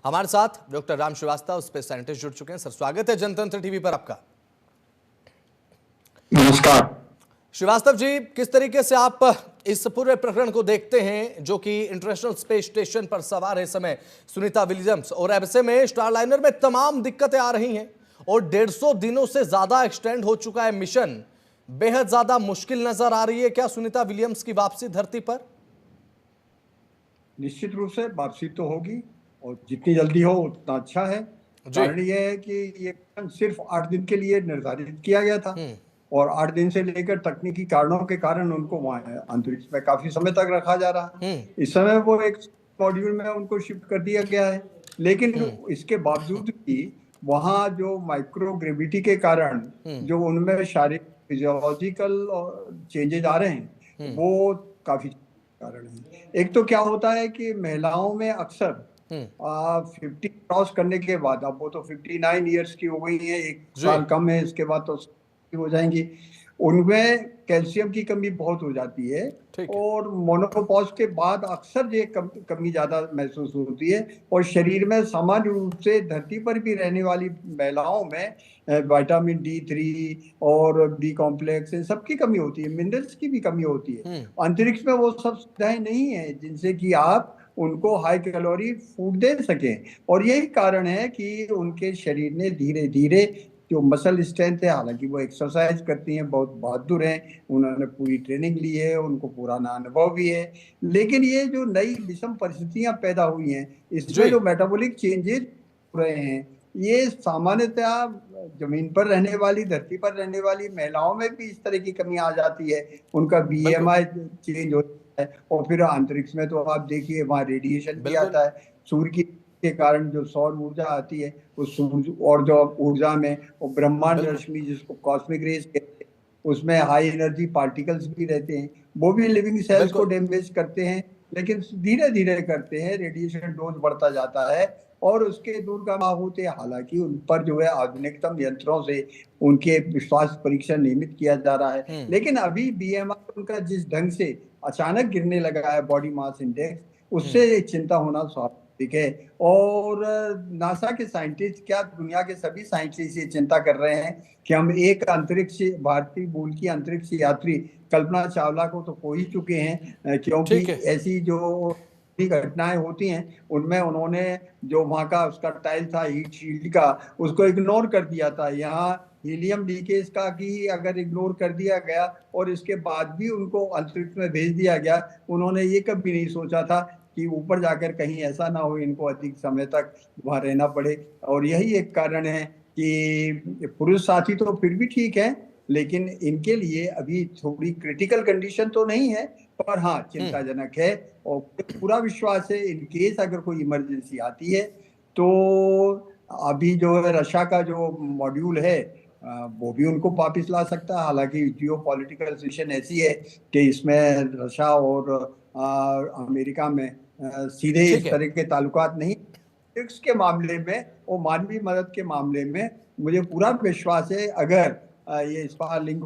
हमारे साथ doctor Ram Shrivastava, space scientist, जुड़ चुके हैं। सर, स्वागत है जनतंत्र टीवी पर आपका। नमस्कार श्रीवास्तव जी, किस तरीके से आप इस पूरे प्रकरण को देखते हैं जो कि इंटरनेशनल स्पेस स्टेशन पर सवार है इस समय सुनीता विलियम्स, और ऐसे में स्टारलाइनर में तमाम दिक्कतें आ रही हैं और 150 दिनों से ज्यादा एक्सटेंड हो चुका है मिशन, बेहद ज्यादा मुश्किल नजर आ रही है क्या सुनीता विलियम्स की वापसी धरती पर? निश्चित रूप से वापसी तो होगी और जितनी जल्दी हो उतना अच्छा है। कारण यह है कि ये सिर्फ 8 दिन के लिए निर्धारित किया गया था और 8 दिन से लेकर तकनीकी कारणों के कारण उनको वहां अंतरिक्ष में काफी समय तक रखा जा रहा है। इस समय वो एक मॉड्यूल में उनको शिफ्ट कर दिया गया है, लेकिन इसके बावजूद भी वहां जो माइक्रो ग्रेविटी के कारण जो उनमें शारीरिक फिजियोलॉजिकल चेंजेस आ रहे हैं वो काफी कारण है। एक तो क्या होता है कि महिलाओं में अक्सर 50 क्रॉस करने के बाद, अब वो तो 59 ईयर्स की हो गई है, 1 साल कम है, इसके बाद तो हो जाएंगी, उनमें कैल्शियम की कमी बहुत हो जाती है और मोनोपॉज के बाद अक्सर ये कमी ज्यादा महसूस होती है और शरीर में सामान्य रूप से धरती पर भी रहने वाली महिलाओं में विटामिन D3 और बी कॉम्प्लेक्स इन सबकी कमी होती है, मिनरल्स की भी कमी होती है। अंतरिक्ष में वो सब सुविधाएं नहीं है जिनसे कि आप उनको हाई कैलोरी फूड दे सकें और यही कारण है कि उनके शरीर ने धीरे धीरे जो मसल स्ट्रेंथ है, हालांकि वो एक्सरसाइज करती हैं, बहुत बहादुर हैं, उन्होंने पूरी ट्रेनिंग ली है, उनको पुराना अनुभव भी है, लेकिन ये जो नई विषम परिस्थितियां पैदा हुई हैं इसमें जो मेटाबॉलिक चेंजेस हो रहे हैं ये सामान्यतः जमीन पर रहने वाली, धरती पर रहने वाली महिलाओं में भी इस तरह की कमी आ जाती है। उनका BMI चेंज होता है और फिर अंतरिक्ष में तो आप देखिए वहाँ रेडिएशन भी आता है, सूर्य की के कारण जो सौर ऊर्जा आती है उस सूर्य और जो ऊर्जा में वो ब्रह्मांड रश्मि जिसको कॉस्मिक रेज कहते हैं, उसमें हाई एनर्जी पार्टिकल्स भी रहते हैं, वो भी लिविंग सेल्स को डैमेज करते हैं, लेकिन धीरे धीरे करते हैं, रेडिएशन डोज बढ़ता जाता है और उसके दूरगामी होते हैं। हालांकि उन पर जो है आधुनिकतम यंत्रों से उनके स्वास्थ्य परीक्षण नियमित किया जा रहा है, लेकिन अभी BMI उनका जिस ढंग से अचानक गिरने लगा है, बॉडी मास इंडेक्स, उससे चिंता होना स्वाभाविक है। और नासा के साइंटिस्ट, क्या दुनिया के सभी साइंटिस्ट ये चिंता कर रहे हैं कि हम एक अंतरिक्ष भारतीय मूल की अंतरिक्ष यात्री कल्पना चावला को तो खो ही चुके हैं, क्योंकि ऐसी जो घटनाएं होती हैं उनमें उन्होंने जो वहां का उसका टाइल था हीट शील्ड का, उसको इग्नोर कर दिया था। यहाँ हीलियम लीकेज का कि अगर इग्नोर कर दिया गया और इसके बाद भी उनको अंतरिक्ष में भेज दिया गया, उन्होंने ये कभी नहीं सोचा था कि ऊपर जाकर कहीं ऐसा ना हो इनको अधिक समय तक वहां रहना पड़े। और यही एक कारण है कि पुरुष साथी तो फिर भी ठीक है, लेकिन इनके लिए अभी थोड़ी क्रिटिकल कंडीशन तो नहीं है, पर हाँ चिंताजनक है। और पूरा विश्वास है इन केस अगर कोई इमरजेंसी आती है तो अभी जो है रशिया का जो मॉड्यूल है वो भी उनको वापिस ला सकता है। हालांकि जियो पॉलिटिकल सिचुएशन ऐसी है कि इसमें रशिया और अमेरिका में सीधे इस तरह के ताल्लुकात नहीं। के मामले में और मानवीय मदद के मामले में मुझे पूरा विश्वास है, अगर ये स्टार लिंक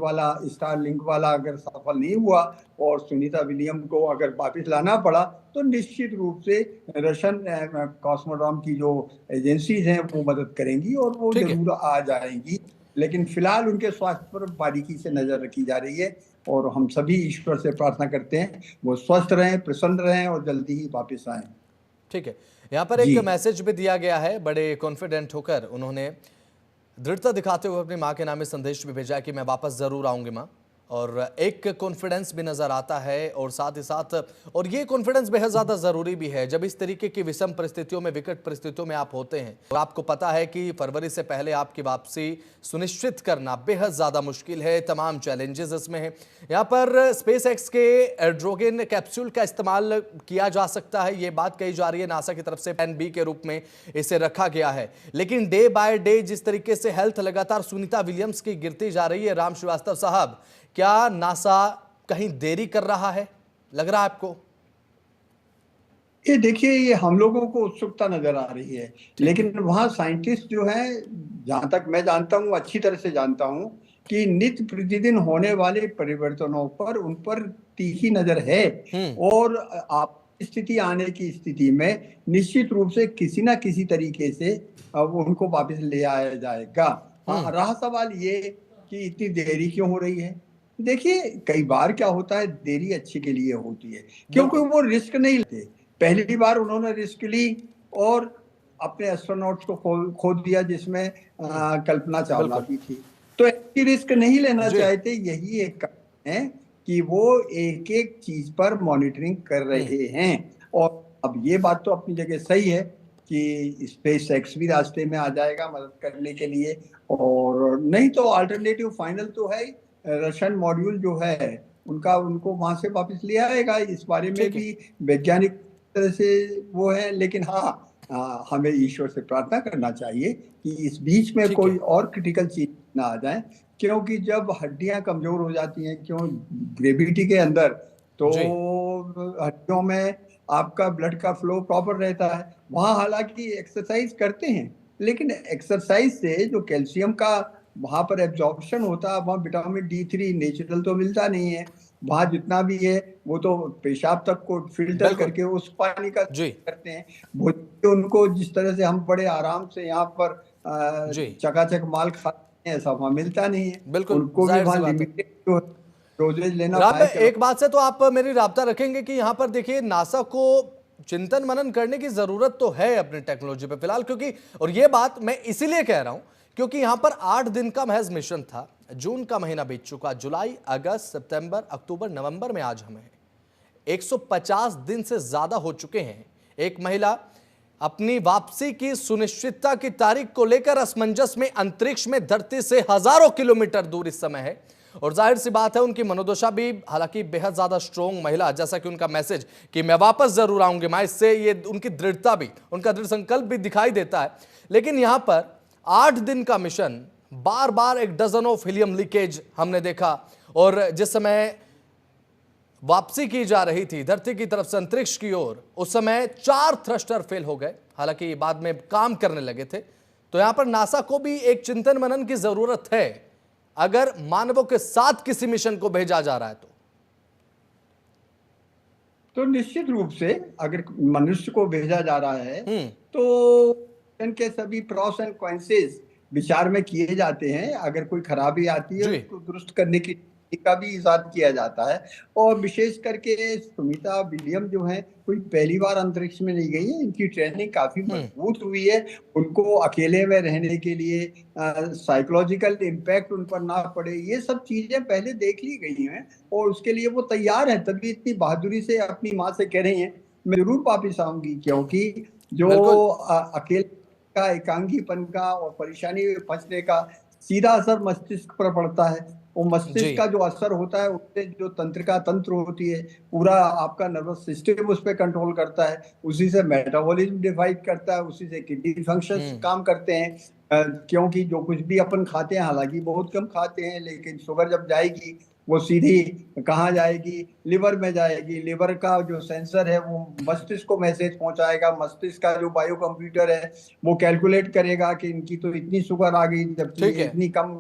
वाला अगर सफल नहीं हुआ और सुनीता विलियम को अगर वापस लाना पड़ा तो निश्चित रूप से रशियन कॉस्मोड्रोम की जो एजेंसीज हैं वो मदद करेंगी और वो जरूर आ जाएंगी। लेकिन फिलहाल उनके स्वास्थ्य पर बारीकी से नजर रखी जा रही है और हम सभी ईश्वर से प्रार्थना करते हैं वो स्वस्थ रहें, प्रसन्न रहें और जल्दी ही वापस आए। ठीक है, यहाँ पर एक मैसेज भी दिया गया है, बड़े कॉन्फिडेंट होकर उन्होंने दृढ़ता दिखाते हुए अपनी माँ के नाम में संदेश भी भेजा कि मैं वापस जरूर आऊंगी माँ, और एक कॉन्फिडेंस भी नजर आता है और साथ ही साथ, और ये कॉन्फिडेंस बेहद ज्यादा जरूरी भी है जब इस तरीके की विषम परिस्थितियों में, विकट परिस्थितियों में आप होते हैं और आपको पता है कि फरवरी से पहले आपकी वापसी सुनिश्चित करना बेहद ज्यादा मुश्किल है, तमाम चैलेंजेस इसमें हैं। यहाँ पर स्पेस एक्स के ड्रैगन कैप्सूल का इस्तेमाल किया जा सकता है, ये बात कही जा रही है, नासा की तरफ से प्लान बी के रूप में इसे रखा गया है। लेकिन डे बाय डे जिस तरीके से हेल्थ लगातार सुनीता विलियम्स की गिरती जा रही है, राम श्रीवास्तव साहब, क्या नासा कहीं देरी कर रहा है, लग रहा है आपको? ये देखिए, ये हम लोगों को उत्सुकता नजर आ रही है, लेकिन वहां साइंटिस्ट जो है, जहां तक मैं जानता हूं, अच्छी तरह से जानता हूं कि नित्य प्रतिदिन होने वाले परिवर्तनों पर उन पर तीखी नजर है। और आप स्थिति आने की स्थिति में निश्चित रूप से किसी ना किसी तरीके से अब उनको वापस ले आया जाएगा। हाँ, रहा सवाल ये कि इतनी देरी क्यों हो रही है। देखिए, कई बार क्या होता है, देरी अच्छे के लिए होती है, क्योंकि वो रिस्क नहीं लेते। पहली बार उन्होंने रिस्क ली और अपने एस्ट्रोनॉट्स को खो दिया, जिसमें कल्पना चावला भी थी। तो ऐसी रिस्क नहीं लेना चाहते, यही एक कारण है कि वो एक एक चीज पर मॉनिटरिंग कर रहे हैं। और अब ये बात तो अपनी जगह सही है कि स्पेस एक्स भी रास्ते में आ जाएगा मदद करने के लिए, और नहीं तो अल्टरनेटिव फाइनल तो है रशियन मॉड्यूल जो है उनको वहां से वापस ले आएगा। इस बारे में भी वैज्ञानिक तरह से वो है, लेकिन हाँ, हमें ईश्वर से प्रार्थना करना चाहिए कि इस बीच में कोई और क्रिटिकल चीज ना आ जाए, क्योंकि जब हड्डियां कमजोर हो जाती हैं, क्यों ग्रेविटी के अंदर, तो हड्डियों में आपका ब्लड का फ्लो प्रॉपर रहता है। वहां हालांकि एक्सरसाइज करते हैं, लेकिन एक्सरसाइज से जो कैल्शियम का वहां पर एब्जॉर्प्शन होता है, वहां विटामिन D3 नेचुरल तो मिलता नहीं है। वहां जितना भी है वो तो पेशाब तक को फिल्टर करके उस पानी का करते हैं। उनको जिस तरह से हम बड़े आराम से यहाँ पर चकाचक माल खाते हैं, ऐसा वहां मिलता नहीं है। बिल्कुल, उनको भी वहां लिमिटेड डोजेज लेना। एक बात से तो आप मेरी राब्ता रखेंगे कि यहाँ पर देखिए नासा को चिंतन मनन करने की जरूरत तो है अपनी टेक्नोलॉजी पे फिलहाल, क्योंकि और ये बात मैं इसीलिए कह रहा हूं क्योंकि यहां पर 8 दिन का महज मिशन था। जून का महीना बीत चुका, जुलाई, अगस्त, सितंबर, अक्टूबर, नवंबर में आज हमें 150 दिन से ज्यादा हो चुके हैं। एक महिला अपनी वापसी की सुनिश्चितता की तारीख को लेकर असमंजस में अंतरिक्ष में धरती से हजारों किलोमीटर दूर इस समय है, और जाहिर सी बात है उनकी मनोदशा भी हालांकि बेहद ज्यादा स्ट्रॉन्ग महिला, जैसा कि उनका मैसेज कि मैं वापस जरूर आऊंगी मां, इससे ये उनकी दृढ़ता भी, उनका दृढ़ संकल्प भी दिखाई देता है। लेकिन यहां पर 8 दिन का मिशन, बार बार एक डजन ऑफ हीलियम लीकेज हमने देखा, और जिस समय वापसी की जा रही थी धरती की तरफ से अंतरिक्ष की ओर, उस समय 4 थ्रस्टर फेल हो गए, हालांकि बाद में काम करने लगे थे। तो यहां पर नासा को भी एक चिंतन मनन की जरूरत है अगर मानवों के साथ किसी मिशन को भेजा जा रहा है तो निश्चित रूप से अगर मनुष्य को भेजा जा रहा है तो इनके सभी प्रॉस एंड कॉन्सेस विचार में किए जाते हैं। अगर कोई खराबी आती है उसको दुरुस्त करने की का भी इजाद किया जाता है। और विशेष करके सुनीता विलियम जो है कोई पहली बार अंतरिक्ष में नहीं गई है, इनकी ट्रेनिंग काफी मजबूत हुई है। उनको अकेले में रहने के लिए साइकोलॉजिकल इम्पैक्ट उन पर ना पड़े, ये सब चीजें पहले देख ली गई हैं और उसके लिए वो तैयार है। तभी इतनी बहादुरी से अपनी माँ से कह रही हैं मैं जरूर वापिस आऊंगी, क्योंकि जो अकेले का एकांगीपन का और परेशानी में फंसने का सीधा असर मस्तिष्क पर पड़ता है। वो मस्तिष्क का जो असर होता है उससे जो तंत्रिका तंत्र होती है, पूरा आपका नर्वस सिस्टम उस पर कंट्रोल करता है, उसी से मेटाबॉलिज्म डिवाइड करता है, उसी से किडनी फंक्शंस काम करते हैं। क्योंकि जो कुछ भी अपन खाते हैं, हालांकि बहुत कम खाते हैं, लेकिन शुगर जब जाएगी वो सीधी कहाँ जाएगी, लिवर में जाएगी। लिवर का जो सेंसर है वो मस्तिष्क को मैसेज पहुंचाएगा। मस्तिष्क का जो बायो कंप्यूटर है वो कैलकुलेट करेगा कि इनकी तो इतनी शुगर आ गई, जबकि इतनी कम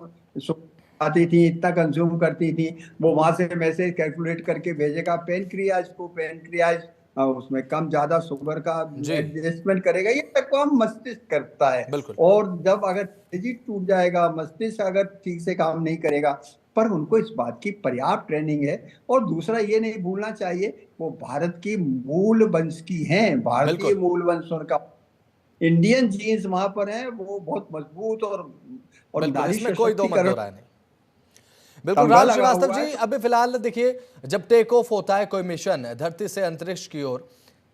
आती थी, इतना कंज्यूम करती थी। वो वहां से मैसेज कैलकुलेट करके भेजेगा पेनक्रियाज को, पेनक्रियाज उसमें कम ज्यादा शुगर का एडजस्टमेंट करेगा। ये काम मस्तिष्क करता है। और जब अगर डिजिट टूट जाएगा, मस्तिष्क अगर ठीक से काम नहीं करेगा, पर उनको इस बात की पर्याप्त ट्रेनिंग है। और दूसरा ये नहीं भूलना चाहिए वो भारत की मूल वंश की हैं, भारतीय मूल वंश उनका, इंडियन जीन्स वहां पर है, वो बहुत मजबूत और नारी सशक्तिकरण। बिल्कुल राम श्रीवास्तव जी, अभी फिलहाल देखिए जब टेक ऑफ होता है कोई मिशन धरती से अंतरिक्ष की ओर,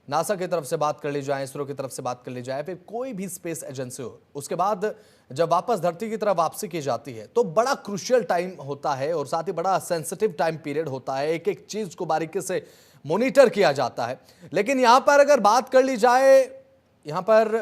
नासा की तरफ से बात कर ली जाए, इसरो की तरफ से बात कर ली जाए, फिर कोई भी स्पेस एजेंसी हो, उसके बाद जब वापस धरती की तरफ वापसी की जाती है तो बड़ा क्रूशियल टाइम होता है और साथ ही बड़ा सेंसिटिव टाइम पीरियड होता है। एक एक चीज को बारीकी से मॉनिटर किया जाता है। लेकिन यहां पर अगर बात कर ली जाए यहां पर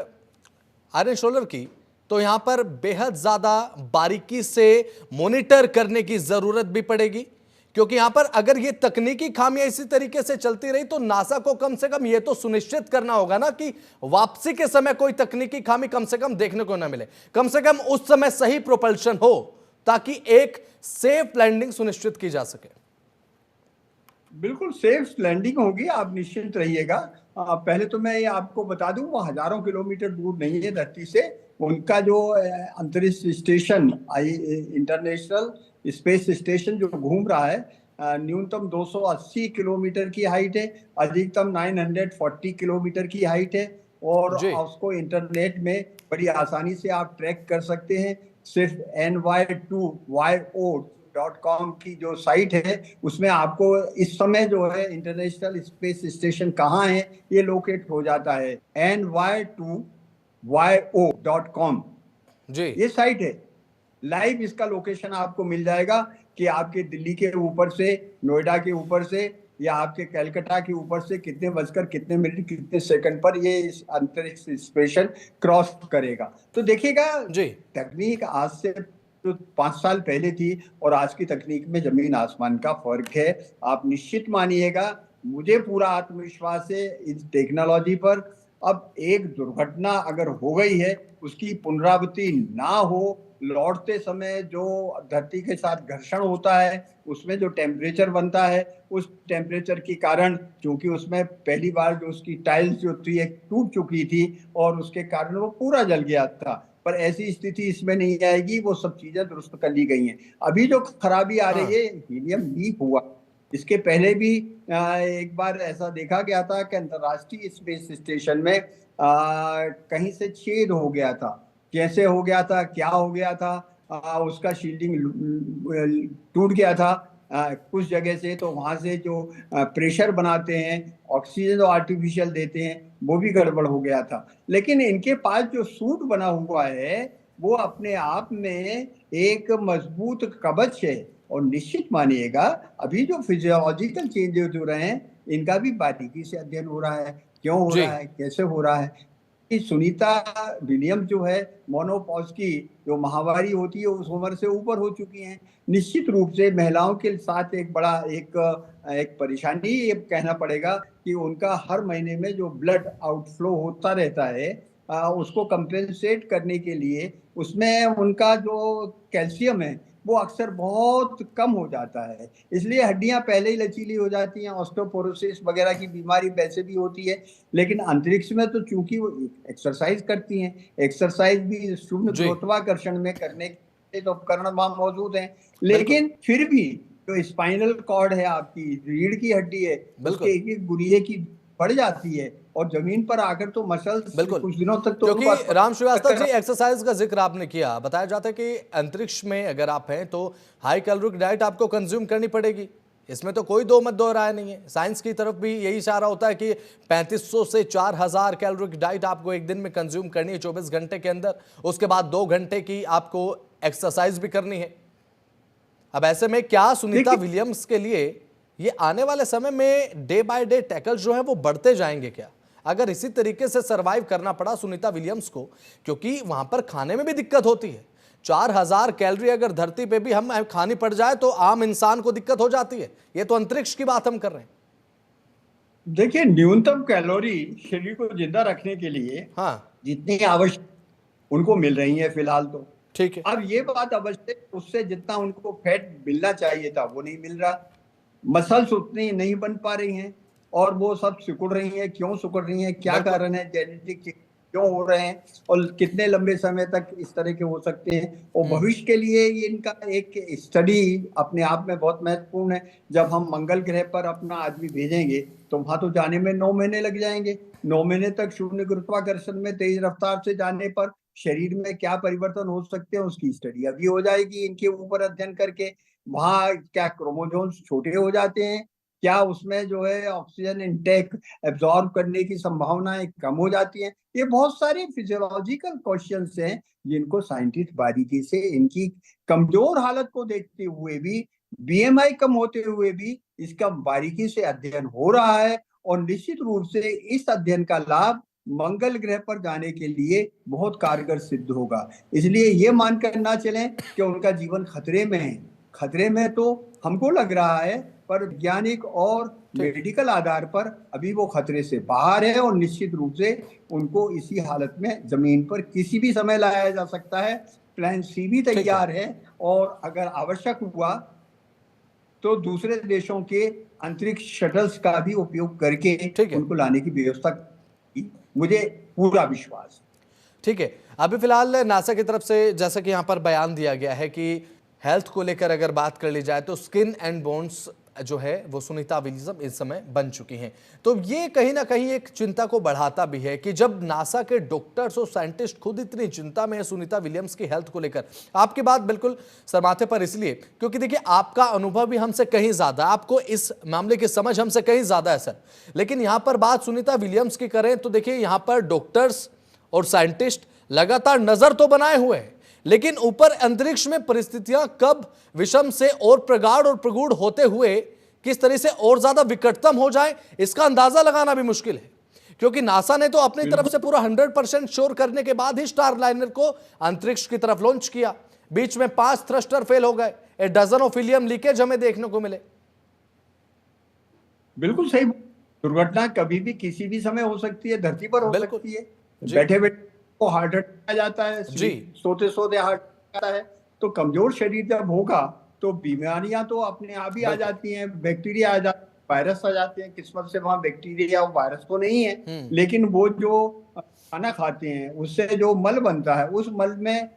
आयरन शोलर की, तो यहां पर बेहद ज्यादा बारीकी से मॉनिटर करने की जरूरत भी पड़ेगी, क्योंकि यहां पर अगर ये तकनीकी खामियां इसी तरीके से चलती रही तो नासा को कम से कम ये तो सुनिश्चित करना होगा ना कि वापसी के समय कोई तकनीकी खामी कम से कम देखने को ना मिले, कम से कम उस समय सही प्रोपल्शन हो ताकि एक सेफ लैंडिंग सुनिश्चित की जा सके। बिल्कुल सेफ लैंडिंग होगी, आप निश्चिंत रहिएगा। पहले तो मैं ये आपको बता दूं, वो हजारों किलोमीटर दूर नहीं है धरती से। उनका जो अंतरिक्ष स्टेशन इंटरनेशनल स्पेस स्टेशन जो घूम रहा है, न्यूनतम 280 किलोमीटर की हाइट है, अधिकतम 940 किलोमीटर की हाइट है। और जी। उसको इंटरनेट में बड़ी आसानी से आप ट्रैक कर सकते हैं। सिर्फ ny2yo.com की जो साइट है, उसमें आपको इस समय जो है इंटरनेशनल स्पेस स्टेशन कहाँ है ये लोकेट हो जाता है। ny2yo.com जी। ये साइट है। लाइव इसका लोकेशन आपको मिल जाएगा कि आपके दिल्ली के ऊपर से, नोएडा के ऊपर से, या आपके कलकत्ता के ऊपर से कितने बजकर कितने मिनट कितने सेकंड पर ये इस अंतरिक्ष स्टेशन क्रॉस करेगा। तो देखिएगा, जी। तकनीक आज से जो 5 साल पहले थी और आज की तकनीक में जमीन आसमान का फर्क है। आप निश्चित मानिएगा, मुझे पूरा आत्मविश्वास है इस टेक्नोलॉजी पर। अब एक दुर्घटना अगर हो गई है, उसकी पुनरावृत्ति ना हो। लौटते समय जो धरती के साथ घर्षण होता है, उसमें जो टेम्परेचर बनता है, उस टेम्परेचर के कारण, क्योंकि उसमें पहली बार जो उसकी टाइल्स जो थी एक टूट चुकी थी और उसके कारण वो पूरा जल गया था। पर ऐसी स्थिति इसमें नहीं आएगी, वो सब चीजें दुरुस्त कर ली गई हैं। अभी जो खराबी आ रही हाँ। है, हीलियम लीक हुआ। इसके पहले भी एक बार ऐसा देखा गया था कि अंतरराष्ट्रीय स्पेस स्टेशन में कहीं से छेद हो गया था। कैसे हो गया था, क्या हो गया था, उसका शील्डिंग टूट गया था कुछ जगह से। तो वहां से जो प्रेशर बनाते हैं, ऑक्सीजन जो आर्टिफिशियल देते हैं, वो भी गड़बड़ हो गया था। लेकिन इनके पास जो सूट बना हुआ है, वो अपने आप में एक मजबूत कवच है। और निश्चित मानिएगा, अभी जो फिजियोलॉजिकल चेंजेस हो रहे हैं, इनका भी बारीकी से अध्ययन हो रहा है। क्यों हो जी। रहा है, कैसे हो रहा है। कि सुनीता विलियम्स जो है, मोनोपॉज की जो महावारी होती है उस उम्र से ऊपर हो चुकी हैं। निश्चित रूप से महिलाओं के साथ एक बड़ा एक एक परेशानी ये कहना पड़ेगा कि उनका हर महीने में जो ब्लड आउटफ्लो होता रहता है, उसको कंपेंसेट करने के लिए उसमें उनका जो कैल्शियम है वो अक्सर बहुत कम हो जाता है। इसलिए हड्डियां पहले ही लचीली हो जाती हैं, ऑस्टियोपोरोसिस वगैरह की बीमारी वैसे भी होती है। लेकिन अंतरिक्ष में तो चूंकि वो एक्सरसाइज करती हैं, एक्सरसाइज भी शून्य जी। गुरुत्वाकर्षण में करने के तो उपकरण वहां मौजूद हैं। बिल्कुल। लेकिन फिर भी जो स्पाइनल कॉर्ड है, आपकी रीढ़ की हड्डी है, उसके बिल्कुल। एक एक गुरिये की बढ़ जाती है। और जमीन पर आकर तो मसल्स बिल्कुल। कुछ दिनों तक तो क्योंकि उनको राम श्रीवास्तव जी, एक्सरसाइज का जिक्र आपने किया, बताया जाता है कि अंतरिक्ष में अगर आप हैं तो हाई कैलोरिक डाइट आपको कंज्यूम करनी पड़ेगी। इसमें तो कोई दो मत दो राय नहीं है। साइंस की तरफ भी यही इशारा होता है कि 3500 से 4000 कैलोरिक डाइट आपको एक दिन में कंज्यूम करनी है 24 घंटे के अंदर। उसके बाद 2 घंटे की आपको एक्सरसाइज भी करनी है। अब ऐसे में क्या सुनीता देखिए, विलियम्स के लिए ये आने वाले समय में डे बाय डे टैकल जो है वो बढ़ते जाएंगे क्या, अगर इसी तरीके से सरवाइव करना पड़ा सुनीता विलियम्स को? क्योंकि वहां पर खाने में भी दिक्कत होती है। 4000 कैलोरी अगर धरती पे भी हम खानी पड़ जाए तो आम इंसान को दिक्कत हो जाती है। ये तो अंतरिक्ष की बात हम कर रहे हैं। देखिए, न्यूनतम कैलोरी शरीर को जिंदा रखने के लिए हाँ। जितनी आवश्यक उनको मिल रही है फिलहाल तो। ठीक है। अब ये बात अवश्य, उससे जितना उनको फैट मिलना चाहिए था वो नहीं मिल रहा। मसल्स उतनी नहीं बन पा रही हैं और वो सब सिकुड़ रही हैं। क्यों सिकुड़ रही हैं, क्या बिल्कुल। कारण है, जेनेटिक क्यों हो रहे हैं, और कितने लंबे समय तक इस तरह के हो सकते हैं। और भविष्य के लिए ये इनका एक स्टडी अपने आप में बहुत महत्वपूर्ण है। जब हम मंगल ग्रह पर अपना आदमी भेजेंगे तो वहां तो जाने में 9 महीने लग जाएंगे। 9 महीने तक शून्य गुरुत्वाकर्षण में तेज रफ्तार से जाने पर शरीर में क्या परिवर्तन हो सकते हैं, उसकी स्टडी अभी हो जाएगी इनके ऊपर अध्ययन करके। वहां क्या क्रोमोसोम्स छोटे हो जाते हैं, क्या उसमें जो है ऑक्सीजन इनटेक एब्जॉर्ब करने की संभावनाएं कम हो जाती हैं। ये बहुत सारे फिजियोलॉजिकल क्वेश्चंस हैं जिनको साइंटिस्ट बारीकी से, इनकी कमजोर हालत को देखते हुए भी, बीएमआई कम होते हुए भी इसका बारीकी से अध्ययन हो रहा है। और निश्चित रूप से इस अध्ययन का लाभ मंगल ग्रह पर जाने के लिए बहुत कारगर सिद्ध होगा। इसलिए ये मानकर ना चलें कि उनका जीवन खतरे में है। खतरे में तो हमको लग रहा है, पर वैज्ञानिक और ठीक। मेडिकल आधार पर अभी वो खतरे से बाहर है। और निश्चित रूप से उनको इसी हालत में जमीन पर किसी भी समय लाया जा सकता है। प्लान सी भी ठीक है। तैयार है, और अगर आवश्यक हुआ तो दूसरे देशों के अंतरिक्ष शटल्स का भी उपयोग करके उनको लाने की व्यवस्था की, मुझे पूरा विश्वास है। ठीक है, अभी फिलहाल नासा की तरफ से जैसा कि यहाँ पर बयान दिया गया है कि हेल्थ को लेकर अगर बात कर ली जाए तो स्किन एंड बोन्स जो है वो सुनीता विलियम्स इस समय बन चुकी हैं। तो ये कहीं ना कहीं एक चिंता को बढ़ाता भी है कि जब नासा के डॉक्टर्स और साइंटिस्ट खुद इतनी चिंता में है सुनीता विलियम्स की हेल्थ को लेकर। आपकी बात बिल्कुल सर माथे पर इसलिए क्योंकि देखिए आपका अनुभव भी हमसे कहीं ज्यादा, आपको इस मामले की समझ हमसे कहीं ज्यादा है सर। लेकिन यहां पर बात सुनीता विलियम्स की करें तो देखिए यहां पर डॉक्टर्स और साइंटिस्ट लगातार नजर तो बनाए हुए हैं, लेकिन ऊपर अंतरिक्ष में परिस्थितियां कब विषम से और प्रगाढ़ और प्रगूढ़ होते हुए किस तरह से और ज्यादा विकटतम हो जाए इसका अंदाजा लगाना भी मुश्किल है। क्योंकि नासा ने तो अपनी तरफ से पूरा 100% श्योर करने के बाद ही स्टार लाइनर को अंतरिक्ष की तरफ लॉन्च किया। बीच में 5 थ्रस्टर फेल हो गए, a dozen of helium leakage हमें देखने को मिले। बिल्कुल सही, दुर्घटना कभी भी किसी भी समय हो सकती है, धरती पर हो सकती है। बैठे बैठे को हार्ट अटैक आ जाता है, सोते सोते हार्ट आता है, तो कमजोर शरीर जब होगा तो बीमारियां तो अपने आप ही आ जाती हैं, बैक्टीरिया आ जाते हैं, वायरस आ जाते हैं। किस्मत से वहां बैक्टीरिया और वायरस तो नहीं है, लेकिन वो जो खाना खाते हैं उससे जो मल बनता है, उस मल में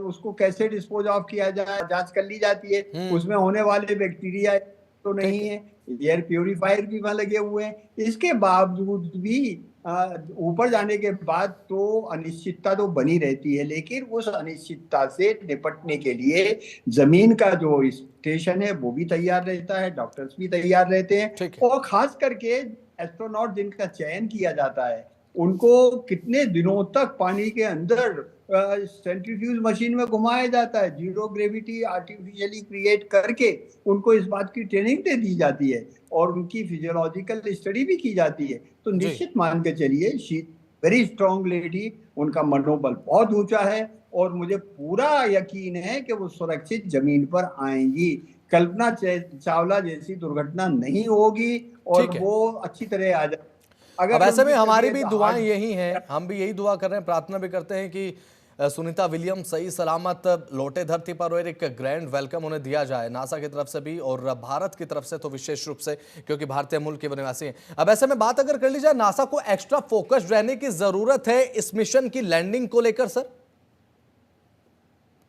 उसको कैसे डिस्पोज ऑफ किया जाए जांच कर ली जाती है। उसमें होने वाले बैक्टीरिया तो नहीं है, एयर प्यूरिफायर भी वहां लगे हुए हैं। इसके बावजूद भी ऊपर जाने के बाद तो अनिश्चितता तो बनी रहती है, लेकिन उस अनिश्चितता से निपटने के लिए जमीन का जो स्टेशन है वो भी तैयार रहता है, डॉक्टर्स भी तैयार रहते हैं। और खास करके एस्ट्रोनॉट जिनका चयन किया जाता है उनको कितने दिनों तक पानी के अंदर सेंट्रीफ्यूज मशीन में घुमाया जाता है, जीरो ग्रेविटी आर्टिफिशियली क्रिएट करके उनको इस बात की ट्रेनिंग दे दी जाती है और उनकी फिजियोलॉजिकल स्टडी भी की जाती है। तो निश्चित मान के चलिए शी वेरी स्ट्रॉन्ग लेडी, उनका मनोबल बहुत ऊंचा है और मुझे पूरा यकीन है कि वो सुरक्षित जमीन पर आएंगी। कल्पना चावला जैसी दुर्घटना नहीं होगी और वो अच्छी तरह आ जाए। अब ऐसे में हमारी भी दुआएं यही हैं, हम भी यही दुआ कर रहे हैं, प्रार्थना भी करते हैं कि सुनीता विलियम्स सही सलामत लौटे धरती पर और एक ग्रैंड वेलकम उन्हें दिया जाए नासा की तरफ से भी और भारत की तरफ से तो विशेष रूप से, क्योंकि भारतीय मूल के निवासी हैं। अब ऐसे में बात अगर कर ली जाए, नासा को एक्स्ट्रा फोकस्ड रहने की जरूरत है इस मिशन की लैंडिंग को लेकर सर?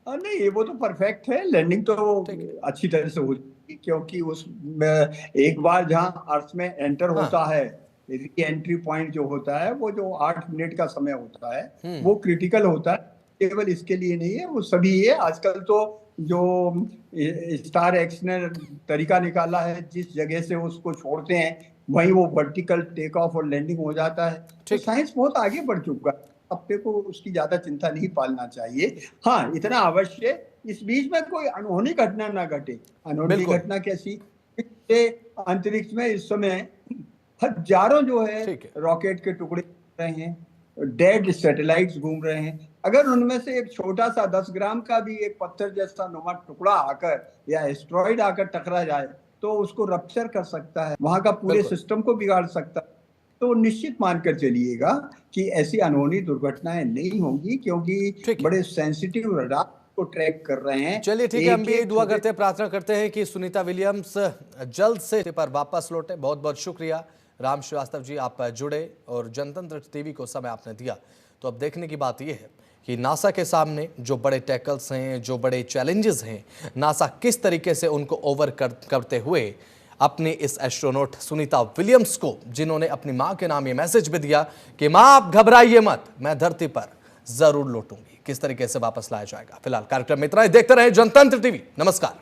नहीं, वो तो परफेक्ट है, लैंडिंग तो अच्छी तरह से होगी, क्योंकि उस एक बार जहां अर्थ में एंटर होता है, री एंट्री पॉइंट जो होता है वो जो 8 मिनट का समय होता है वो क्रिटिकल होता है। केवल इसके लिए नहीं है, वो सभी है। आजकल तो जो स्टार एक्स ने तरीका निकाला है, जिस जगह से उसको छोड़ते हैं वहीं वो वर्टिकल टेक ऑफ और लैंडिंग हो जाता है। तो साइंस बहुत आगे बढ़ चुका है, अपने को उसकी ज्यादा चिंता नहीं पालना चाहिए। हाँ, इतना अवश्य इस बीच में कोई अनहोनी घटना ना घटे। अनहोनी घटना कैसी? अंतरिक्ष में इस समय हजारों जो है रॉकेट के टुकड़े रहे हैं, डेड सैटेलाइट्स घूम रहे हैं। अगर उनमें से एक छोटा सा 10 ग्राम का भी एक पत्थर जैसा नुमा टुकड़ा आकर या एस्ट्रॉइड आकर टकरा जाए तो उसको रप्चर कर सकता है, वहां का पूरे सिस्टम को बिगाड़ सकता है। तो निश्चित मानकर चलिएगा कि ऐसी अनहोनी दुर्घटनाएं नहीं होंगी, क्योंकि बड़े सेंसिटिव रडार को ट्रैक कर रहे हैं। चलिए ठीक है, हम भी यही दुआ करते हैं, प्रार्थना करते हैं कि सुनीता विलियम्स जल्द से पर वापस लौटे। बहुत बहुत शुक्रिया राम श्रीवास्तव जी, आप जुड़े और जनतंत्र टीवी को समय आपने दिया। तो अब देखने की बात यह है कि नासा के सामने जो बड़े टैकल्स हैं, जो बड़े चैलेंजेस हैं, नासा किस तरीके से उनको ओवर करते हुए अपनी इस एस्ट्रोनॉट सुनीता विलियम्स को, जिन्होंने अपनी मां के नाम ये मैसेज भी दिया कि मां आप घबराइए मत, मैं धरती पर जरूर लौटूंगी, किस तरीके से वापस लाया जाएगा। फिलहाल कार्यक्रम में इतना ही, देखते रहे जनतंत्र टीवी। नमस्कार।